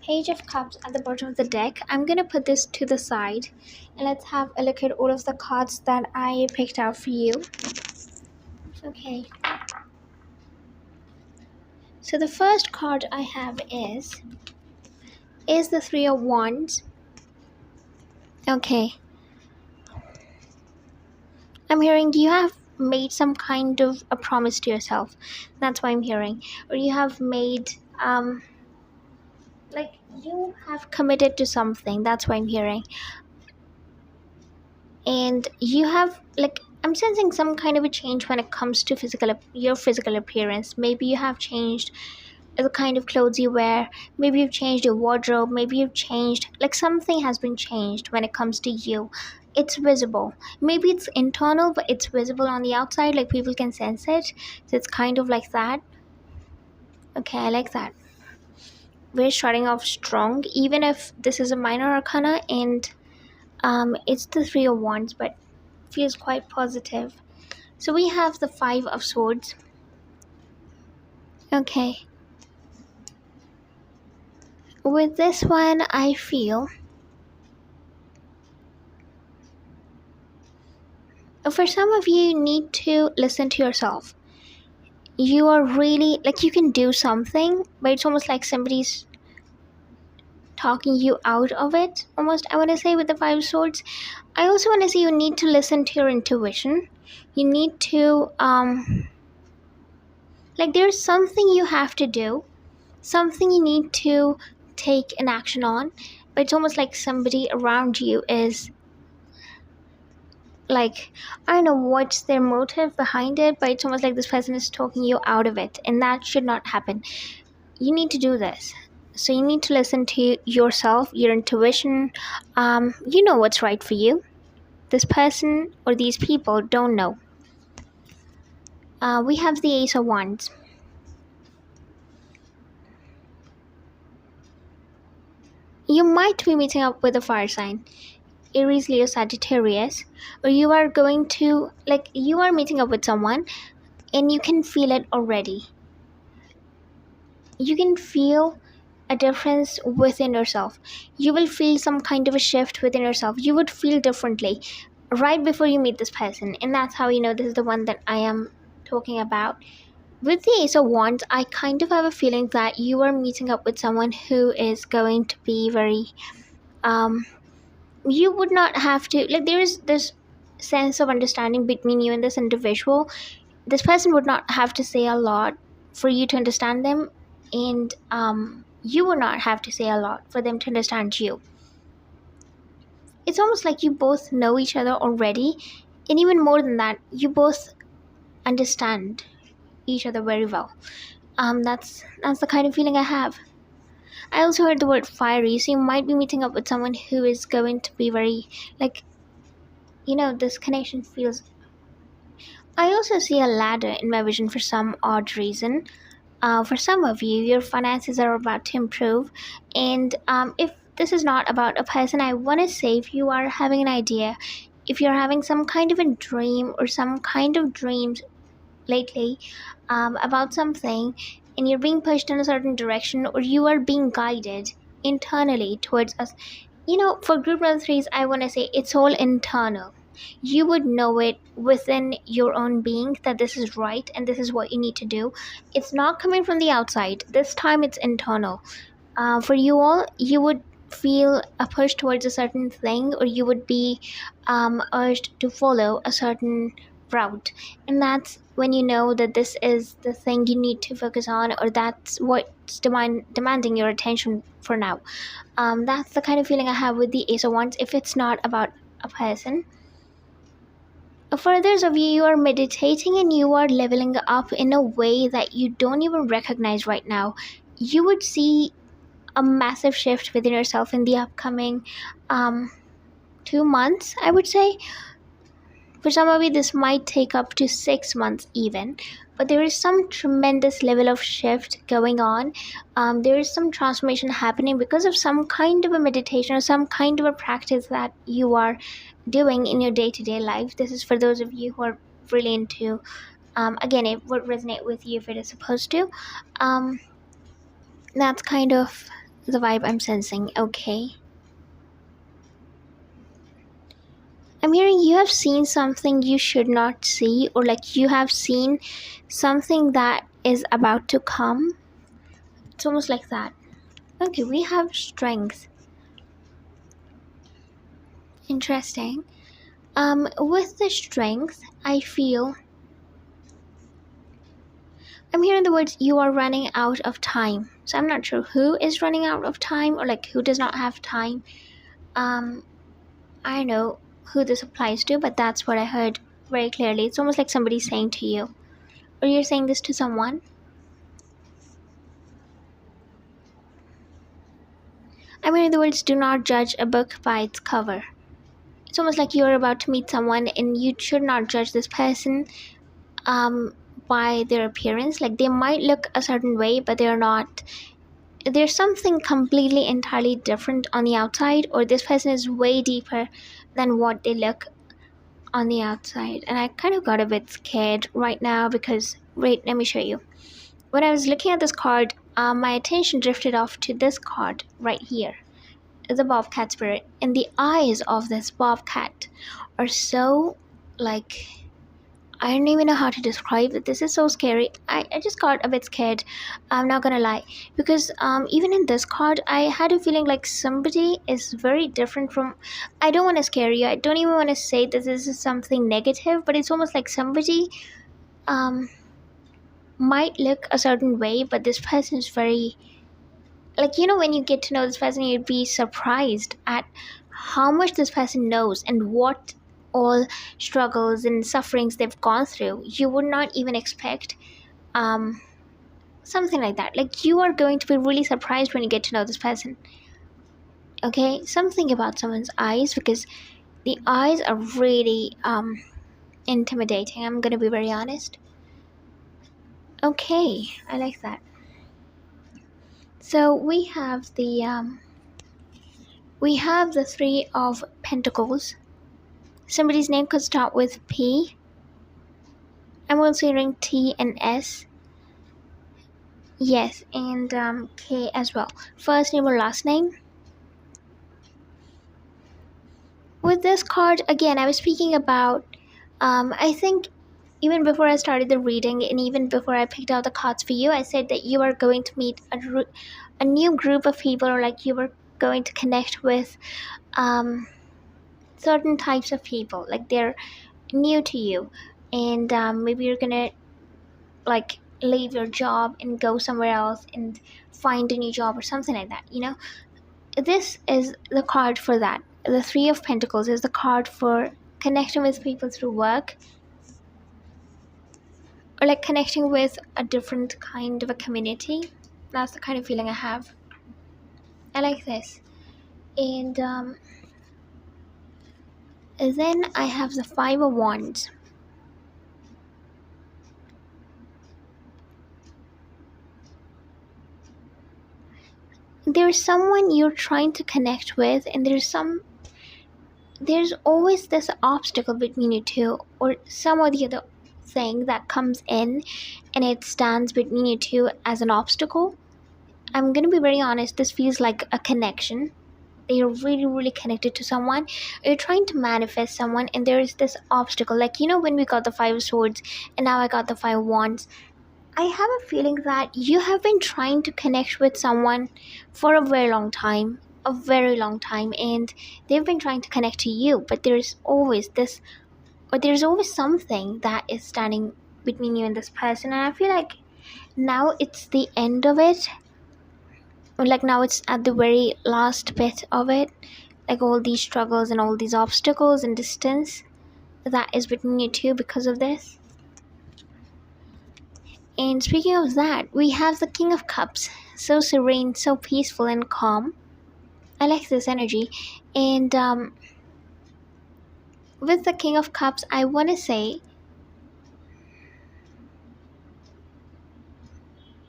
Speaker 1: Page of Cups at the bottom of the deck. I'm gonna put this to the side and let's have a look at all of the cards that I picked out for you. Okay. So the first card I have is the 3 of Wands. Okay. I'm hearing you have made some kind of a promise to yourself. That's what I'm hearing. Or you have made like you have committed to something. That's what I'm hearing. And you have, like, I'm sensing some kind of a change when it comes to your physical appearance. Maybe you have changed the kind of clothes you wear. Maybe you've changed your wardrobe. Maybe you've changed, like, something has been changed when it comes to you. It's visible. Maybe it's internal, but it's visible on the outside, like people can sense it. So it's kind of like that. Okay, I like that. We're starting off strong, even if this is a minor arcana, and it's the Three of Wands, but feels quite positive. So we have the Five of Swords. Okay. With this one, I feel for some of you, you need to listen to yourself. You are really, like, you can do something, but it's almost like somebody's talking you out of it, almost, I want to say, with the Five of Swords. I also want to say you need to listen to your intuition. You need to, like, there's something you have to do, something you need to take an action on, but it's almost like somebody around you is, like, I don't know what's their motive behind it, but it's almost like this person is talking you out of it, and that should not happen. You need to do this. So you need to listen to yourself, your intuition. You know what's right for you. This person or these people don't know. We have the Ace of Wands. You might be meeting up with a fire sign, Aries, Leo, Sagittarius, or you are going to, like, you are meeting up with someone and you can feel it already. You can feel a difference within yourself. You will feel some kind of a shift within yourself. You would feel differently right before you meet this person, and that's how you know this is the one that I am talking about. With the Ace of Wands, I kind of have a feeling that you are meeting up with someone who is going to be very you would not have to, like, there is this sense of understanding between you and this individual. This person would not have to say a lot for you to understand them, and you would not have to say a lot for them to understand you. It's almost like you both know each other already, and even more than that, you both understand each other very well. That's the kind of feeling I have. I also heard the word fiery, so you might be meeting up with someone who is going to be very, like, this connection feels. I also see a ladder in my vision for some odd reason. For some of you, your finances are about to improve, and if this is not about a person, I want to say, if you are having an idea, if you're having some kind of a dream or some kind of dreams lately about something, and you're being pushed in a certain direction, or you are being guided internally towards us, for group number threes, I want to say it's all internal. You would know it within your own being that this is right and this is what you need to do. It's not coming from the outside. This time it's internal. For you all, you would feel a push towards a certain thing, or you would be urged to follow a certain route, and that's when you know that this is the thing you need to focus on, or that's what's demanding your attention for now. That's the kind of feeling I have with the Ace of Wands, if it's not about a person. For others of you, you are meditating and you are leveling up in a way that you don't even recognize right now. You would see a massive shift within yourself in the upcoming 2 months, I would say. For some of you, this might take up to 6 months even, but there is some tremendous level of shift going on. There is some transformation happening because of some kind of a meditation or some kind of a practice that you are doing in your day-to-day life. This is for those of you who are really into, again, it would resonate with you if it is supposed to. That's kind of the vibe I'm sensing. Okay. I'm hearing you have seen something you should not see, or like you have seen something that is about to come. It's almost like that. Okay, we have strength. Interesting. With the strength, I feel I'm hearing the words you are running out of time. So I'm not sure who is running out of time or like who does not have time. Um, I don't know who this applies to, but that's what I heard very clearly. It's almost like somebody saying to you, or you're saying this to someone. I'm hearing the words do not judge a book by its cover. It's almost like you're about to meet someone and you should not judge this person um, by their appearance. Like they might look a certain way, but they're not. There's something completely entirely different on the outside, or this person is way deeper than what they look on the outside. And I kind of got a bit scared right now because, wait, let me show you. When I was looking at this card, my attention drifted off to this card right here, the Bobcat spirit, and the eyes of this Bobcat are so like, I don't even know how to describe it. This is so scary. I just got a bit scared. I'm not gonna lie. Because even in this card, I had a feeling like somebody is very different from. I don't want to scare you. I don't even want to say that this is something negative, but it's almost like somebody um, might look a certain way, but this person is very. Like, when you get to know this person, you'd be surprised at how much this person knows and what all struggles and sufferings they've gone through. You would not even expect um something like that. Like, you are going to be really surprised when you get to know this person. Okay, something about someone's eyes, because the eyes are really intimidating. I'm gonna be very honest. Okay, I like that. So we have the Three of Pentacles. Somebody's name could start with P. I'm also hearing T and S. Yes, and K as well. First name or last name. With this card, again, I was speaking about, I think even before I started the reading and even before I picked out the cards for you, I said that you are going to meet a new group of people, or like you are going to connect with certain types of people. Like they're new to you, and maybe you're gonna like leave your job and go somewhere else and find a new job or something like that. This is the card for that. The Three of Pentacles is the card for connecting with people through work, or like connecting with a different kind of a community. That's the kind of feeling I have. I like this. And then I have the Five of Wands. There's someone you're trying to connect with, and there's always this obstacle between you two, or some or the other thing that comes in and it stands between you two as an obstacle. I'm gonna be very honest, this feels like a connection. You're really, really connected to someone. You're trying to manifest someone, and there is this obstacle. Like, when we got the Five of Swords and now I got the Five of Wands, I have a feeling that you have been trying to connect with someone for a very long time. A very long time, and they've been trying to connect to you, but there's always something that is standing between you and this person. And I feel like now it's the end of it, or like now it's at the very last bit of it, like all these struggles and all these obstacles and distance that is between you two because of this. And speaking of that, we have the King of Cups, so serene, so peaceful and calm. I like this energy. And with the King of Cups, I want to say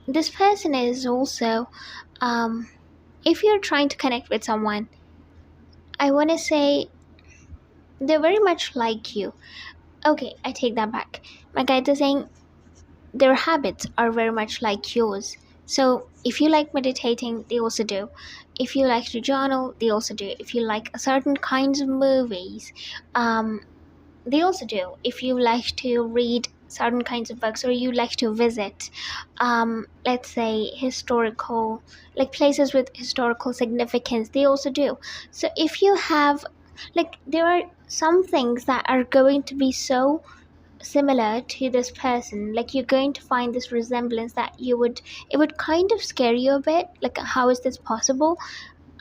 Speaker 1: this person is also, if you're trying to connect with someone, I want to say they're very much like you. Okay, I take that back. My guides are saying their habits are very much like yours. So if you like meditating, they also do. If you like to journal, they also do. If you like certain kinds of movies, they also do. If you like to read certain kinds of books, or you like to visit, let's say historical, like places with historical significance, they also do. So if you have, like, there are some things that are going to be so similar to this person, like you're going to find this resemblance that it would kind of scare you a bit, like how is this possible.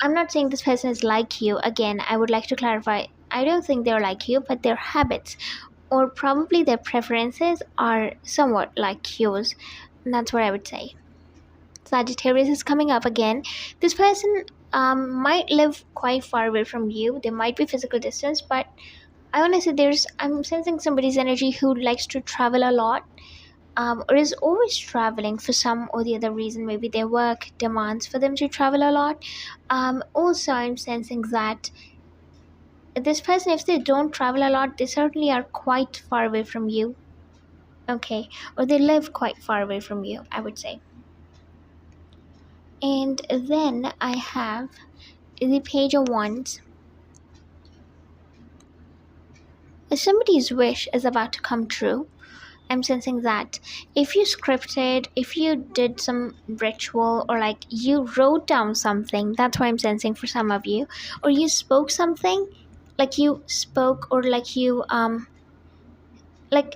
Speaker 1: I'm not saying this person is like you. Again, I would like to clarify, I don't think they're like you, but their habits or probably their preferences are somewhat like yours. And that's what I would say. Sagittarius is coming up again. This person might live quite far away from you. There might be physical distance, but I want to say I'm sensing somebody's energy who likes to travel a lot, or is always traveling for some or the other reason. Maybe their work demands for them to travel a lot. Also, I'm sensing that this person, if they don't travel a lot, they certainly are quite far away from you. Okay, or they live quite far away from you, I would say. And then I have the Page of Wands. If somebody's wish is about to come true, I'm sensing that if you scripted, if you did some ritual, or like you wrote down something, that's what I'm sensing for some of you, or you spoke something, like you spoke, or like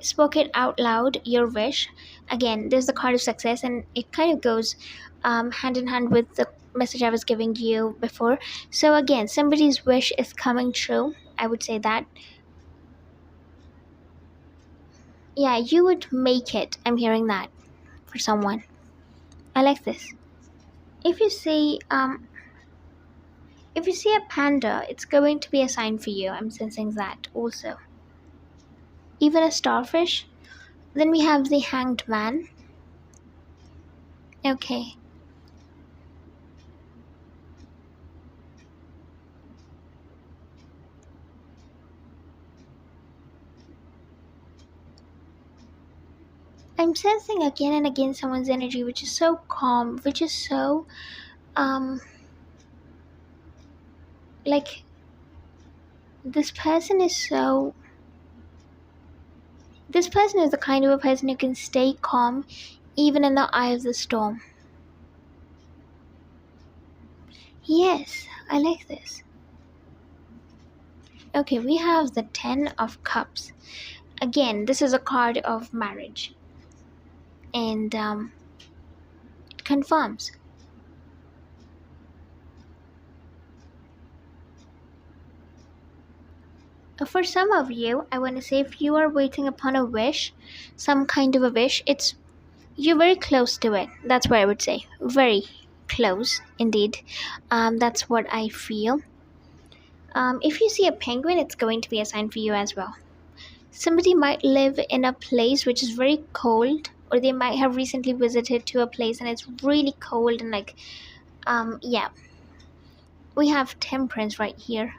Speaker 1: spoke it out loud, your wish. Again, there's the card of success, and it kind of goes hand in hand with the message I was giving you before. So again, somebody's wish is coming true, I would say that. Yeah, you would make it. I'm hearing that for someone. I like this. If you see if you see a panda, it's going to be a sign for you. I'm sensing that also. Even a starfish. Then we have the Hanged Man. Okay. I'm sensing again and again someone's energy which is so calm, which is so um like this person is so this person is the kind of a person who can stay calm even in the eye of the storm. Yes, I like this. Okay, we have the Ten of Cups. Again, this is a card of marriage. And it confirms. For some of you, I want to say if you are waiting upon a wish, some kind of a wish, it's you're very close to it. That's what I would say. Very close indeed. That's what I feel. If you see a penguin, it's going to be a sign for you as well. Somebody might live in a place which is very cold, or they might have recently visited to a place and it's really cold and like yeah. We have Temperance right here.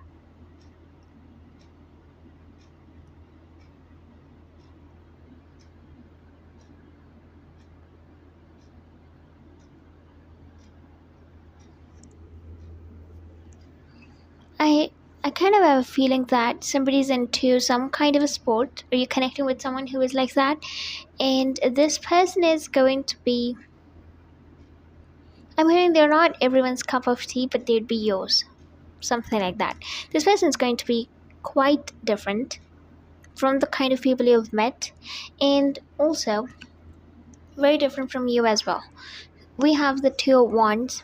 Speaker 1: I I kind of have a feeling that somebody's into some kind of a sport, or you're connecting with someone who is like that, and this person is going to be. I'm hearing they're not everyone's cup of tea, but they'd be yours, something like that. This person is going to be quite different from the kind of people you've met, and also very different from you as well. We have the Two of Wands.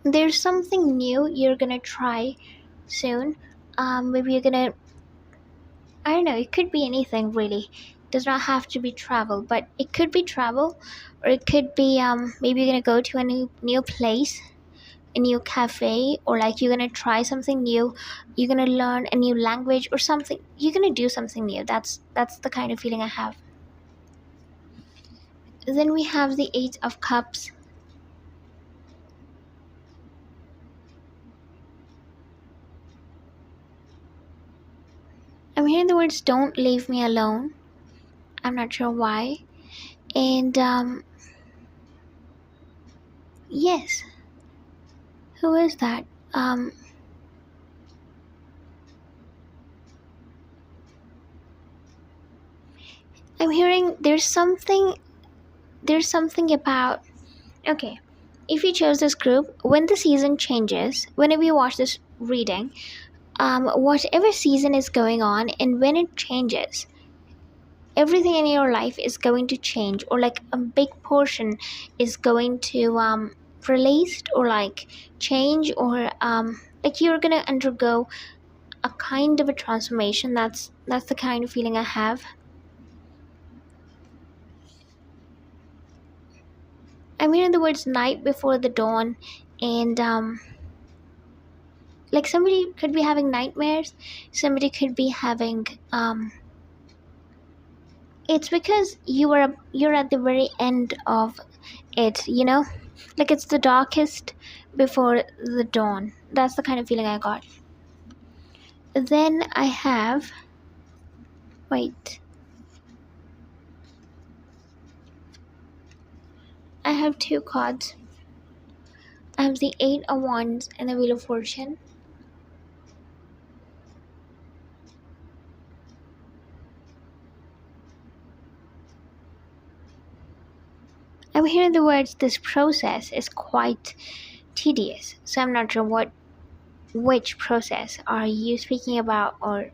Speaker 1: There's something new you're gonna try soon. Maybe you're gonna, I don't know, it could be anything really. It does not have to be travel, but it could be travel, or it could be maybe you're gonna go to a new place, a new cafe, or like you're gonna try something new, you're gonna learn a new language or something. You're gonna do something new. That's the kind of feeling I have. Then we have the Eight of Cups. I'm hearing the words "Don't leave me alone." I'm not sure why. And yes, who is that? Um, I'm hearing there's something about. Okay, if you chose this group, when the season changes, whenever you watch this reading, whatever season is going on, and when it changes, everything in your life is going to change, or like a big portion is going to released, or like change, or like you're gonna undergo a kind of a transformation. That's the kind of feeling I have. I'm hearing the words night before the dawn, and like somebody could be having nightmares, somebody could be having it's because you're at the very end of it, like it's the darkest before the dawn. That's the kind of feeling I got. Then I have, wait, I have two cards. I have the Eight of Wands and the Wheel of Fortune. I'm hearing the words, this process is quite tedious, so I'm not sure which process are you speaking about, or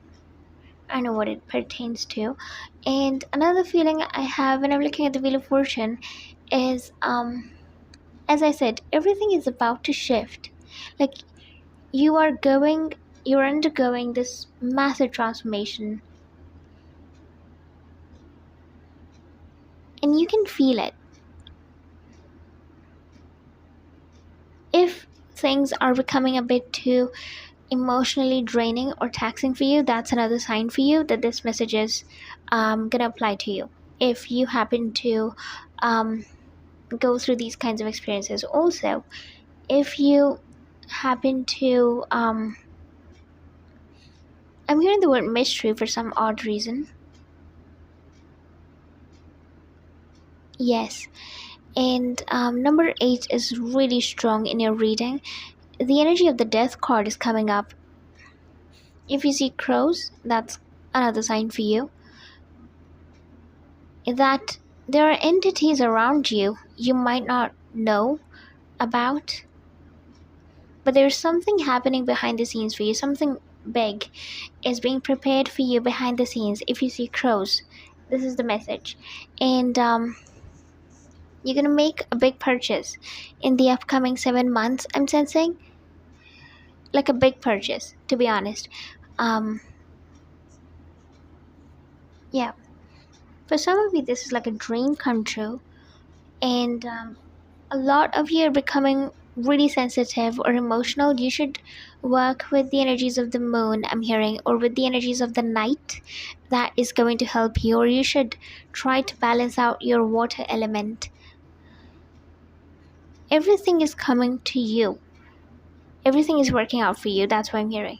Speaker 1: I know what it pertains to. And another feeling I have when I'm looking at the Wheel of Fortune is, as I said, everything is about to shift. Like you're undergoing this massive transformation, and you can feel it. If things are becoming a bit too emotionally draining or taxing for you, that's another sign for you that this message is gonna apply to you. If you happen to go through these kinds of experiences, also, if you happen to I'm hearing the word mystery for some odd reason. Yes. And number 8 is really strong in your reading. The energy of the death card is coming up. If you see crows, that's another sign for you that there are entities around you you might not know about, but there's something happening behind the scenes for you. Something big is being prepared for you behind the scenes. If you see crows, this is the message. And you're gonna make a big purchase in the upcoming 7 months. I'm sensing like a big purchase, to be honest. um yeah, for some of you this is like a dream come true, and a lot of you are becoming really sensitive or emotional. You should work with the energies of the moon, I'm hearing, or with the energies of the night. That is going to help you. Or you should try to balance out your water element. Everything is coming to you. Everything is working out for you. That's what I'm hearing.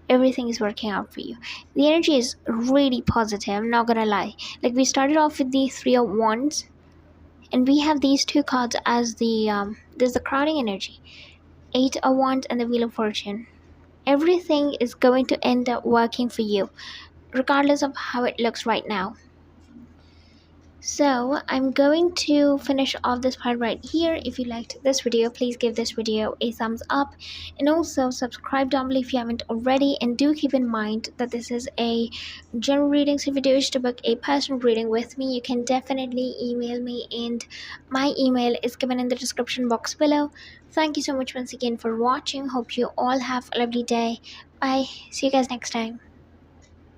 Speaker 1: Everything is working out for you. The energy is really positive, I'm not gonna lie. Like, we started off with the Three of Wands, and we have these two cards as the there's the crowding energy, Eight of Wands and the Wheel of Fortune. Everything is going to end up working for you, regardless of how it looks right now. So I'm going to finish off this part right here. If you liked this video, please give this video a thumbs up, and also subscribe down below if you haven't already. And do keep in mind that this is a general reading, so if you do wish to book a personal reading with me, you can definitely email me, and my email is given in the description box below. Thank you so much once again for watching. Hope you all have a lovely day. Bye. See you guys next time.